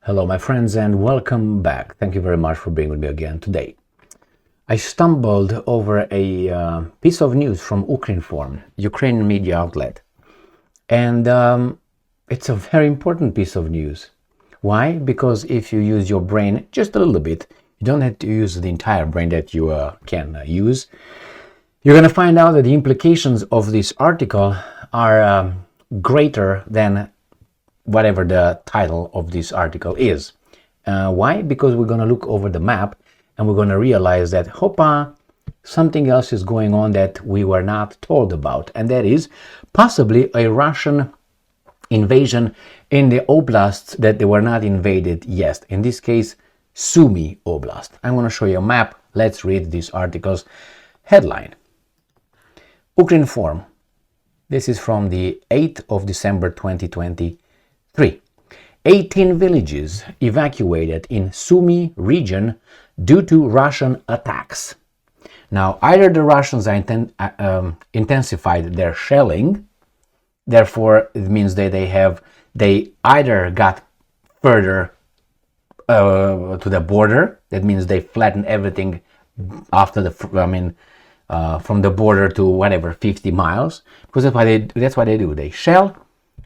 Hello, my friends, and welcome back. Thank you very much for being with me again today. I stumbled over a piece of news from Ukrinform, Ukrainian media outlet, and it's a very important piece of news. Why? Because if you use your brain just a little bit, you don't have to use the entire brain that you can use. You're going to find out that the implications of this article are greater than whatever the title of this article is. Why? Because we're going to look over the map and we're going to realize that, hopa, something else is going on that we were not told about, and that is possibly a Russian invasion in the oblasts that they were not invaded yet. In this case, Sumy Oblast. I'm going to show you a map. Let's read this article's headline. Ukrinform. This is from the 8th of December 2023. 18 villages evacuated in Sumy region due to Russian attacks. Now, either the Russians intensified their shelling, therefore it means that they either got further to the border, that means they flattened everything after from the border to whatever 50 miles, because that's what they do. They shell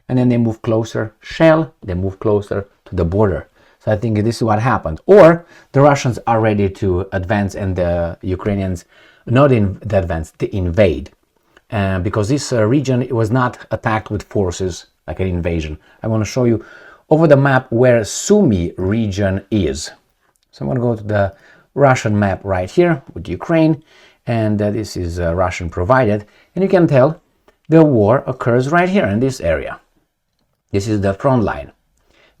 and then they move closer, shell, they move closer to the border. So I think this is what happened. Or the Russians are ready to advance and the Ukrainians not advance, they invade. Because this region was not attacked with forces like an invasion. I want to show you over the map where Sumy region is. So I'm going to go to the Russian map right here with Ukraine, and this is Russian provided, and you can tell the war occurs right here in this area. This is the front line.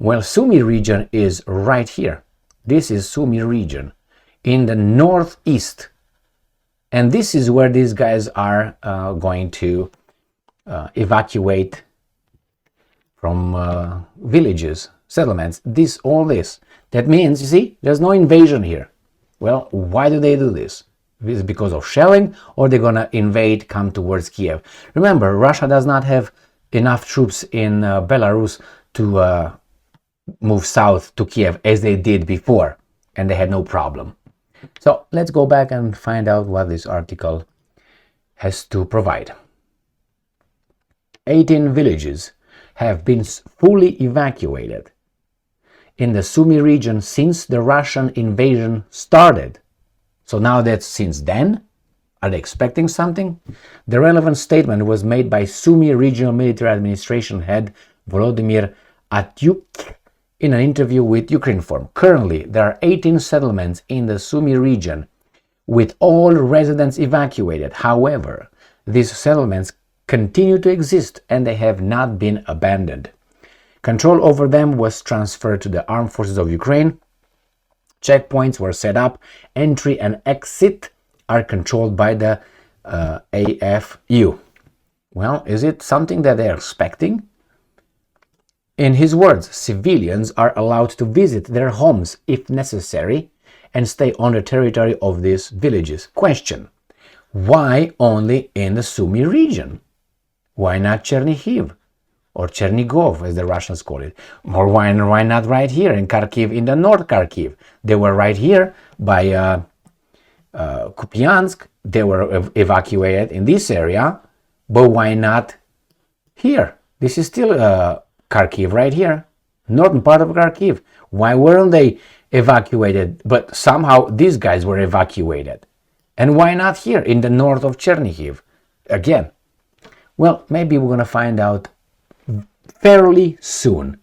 Well, Sumy region is right here. This is Sumy region in the northeast, and this is where these guys are going to evacuate from villages, settlements, all this. That means, you see, there's no invasion here. Well, why do they do this? Is it because of shelling, or they're gonna invade, come towards Kiev? Remember, Russia does not have enough troops in Belarus to move south to Kiev as they did before, and they had no problem. So let's go back and find out what this article has to provide. 18 villages have been fully evacuated in the Sumy region since the Russian invasion started. So now that's since then? Are they expecting something? The relevant statement was made by Sumy Regional Military Administration head Volodymyr Atyuk in an interview with Ukrinform. Currently, there are 18 settlements in the Sumy region with all residents evacuated. However, these settlements continue to exist and they have not been abandoned. Control over them was transferred to the armed forces of Ukraine. Checkpoints were set up. Entry and exit are controlled by the AFU. Well, is it something that they're expecting? In his words, civilians are allowed to visit their homes if necessary and stay on the territory of these villages. Question: why only in the Sumy region? Why not Chernihiv or Chernigov, as the Russians call it? Or why not right here in Kharkiv, in the North Kharkiv? They were right here by Kupiansk. They were evacuated in this area, but why not here? This is still Kharkiv right here, northern part of Kharkiv. Why weren't they evacuated? But somehow these guys were evacuated. And why not here in the north of Chernihiv? Again, well, maybe we're going to find out fairly soon.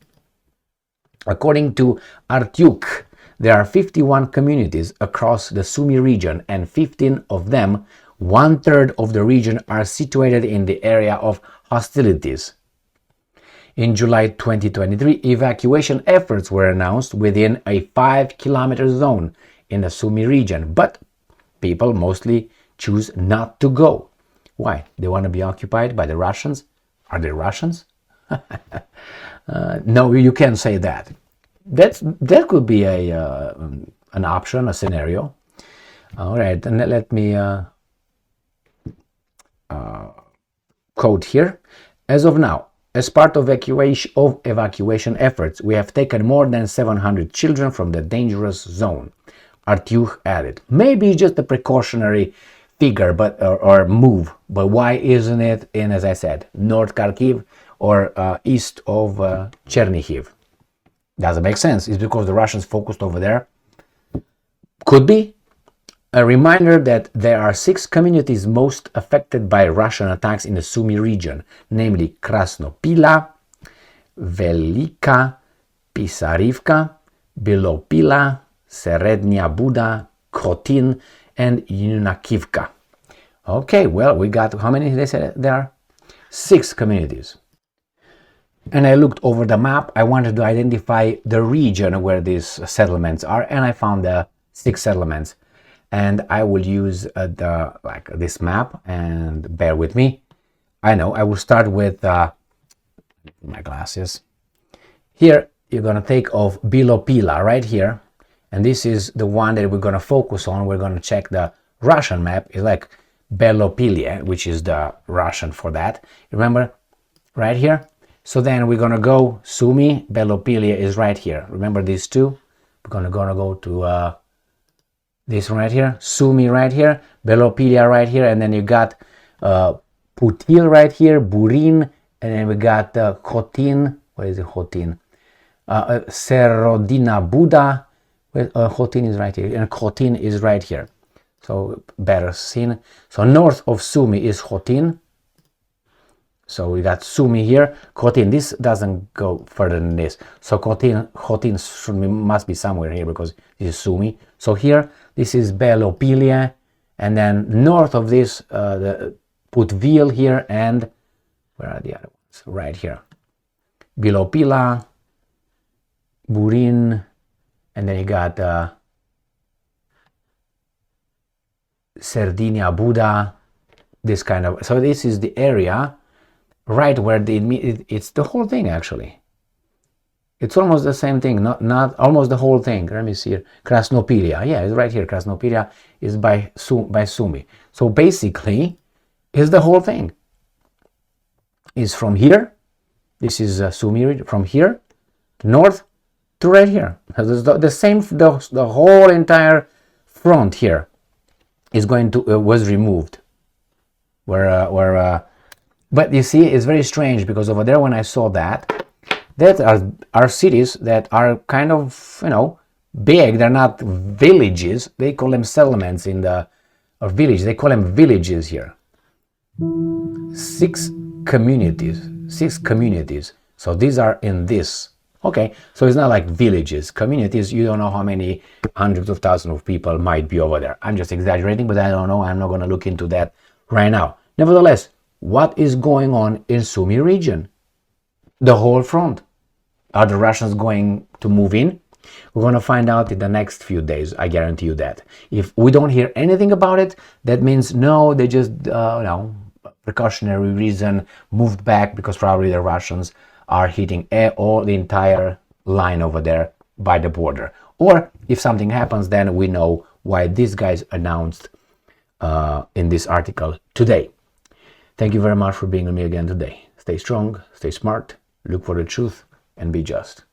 According to Artyuk, there are 51 communities across the Sumy region, and 15 of them, 1/3 of the region, are situated in the area of hostilities. In July 2023, evacuation efforts were announced within a 5-kilometer zone in the Sumy region, but people mostly choose not to go. Why? They want to be occupied by the Russians? Are they Russians? No, you can't say that. That could be an option, a scenario. All right, and let me quote here. As of now, As part of evacuation efforts, we have taken more than 700 children from the dangerous zone, Artyukh added. Maybe just a precautionary figure or move, but why isn't it in, as I said, North Kharkiv or east of Chernihiv? Doesn't make sense. It's because the Russians focused over there? Could be. A reminder that there are 6 communities most affected by Russian attacks in the Sumy region, namely Krasnopila, Velika, Pisarivka, Bilopila, Serednya Buda, Khotin, and Yunakivka. Okay, well, we got, how many they said there are? 6 communities. And I looked over the map. I wanted to identify the region where these settlements are, and I found the 6 settlements. And I will use this map, and bear with me. I know I will start with my glasses. Here you're gonna take off Bilopila right here, and this is the one that we're gonna focus on. We're gonna check the Russian map. It's like Belopilia, which is the Russian for that. Remember, right here. So then we're gonna go Sumy. Belopilia is right here. Remember these two. We're gonna go to this one right here, Sumy right here, Belopilia right here, and then you got Putil right here, Burin, and then we got Khotin. What is it, Khotin? Serodina Buda. Khotin is right here, and Khotin is right here. So better seen. So north of Sumy is Khotin. So we got Sumy here, Khotin. This doesn't go further than this. So Khotin must be somewhere here because this is Sumy. So here, this is Belopilia, and then north of this, the Putvil here, and where are the other ones? Right here. Bilopila, Burin, and then you got Sardinia Buda, this kind of. So this is the area right where it's the whole thing actually. It's almost the same thing, not almost the whole thing. Let me see here. Krasnopilia, yeah, it's right here. Krasnopilia is by Sumy. So basically, it's the whole thing. Is from here. This is Sumy from here, north to right here. The same. The whole entire front here is going to was removed. But you see, it's very strange because over there when I saw that are cities that are kind of, big. They're not villages. They call them settlements or village. They call them villages here. 6 communities. So these are in this. Okay, so it's not like villages. Communities, you don't know how many hundreds of thousands of people might be over there. I'm just exaggerating, but I don't know. I'm not going to look into that right now. Nevertheless, what is going on in Sumy region? The whole front. Are the Russians going to move in? We're going to find out in the next few days. I guarantee you that. If we don't hear anything about it, that means no, they just, precautionary reason moved back because probably the Russians are hitting all the entire line over there by the border. Or if something happens, then we know why these guys announced in this article today. Thank you very much for being with me again today. Stay strong, stay smart, look for the truth, and be just.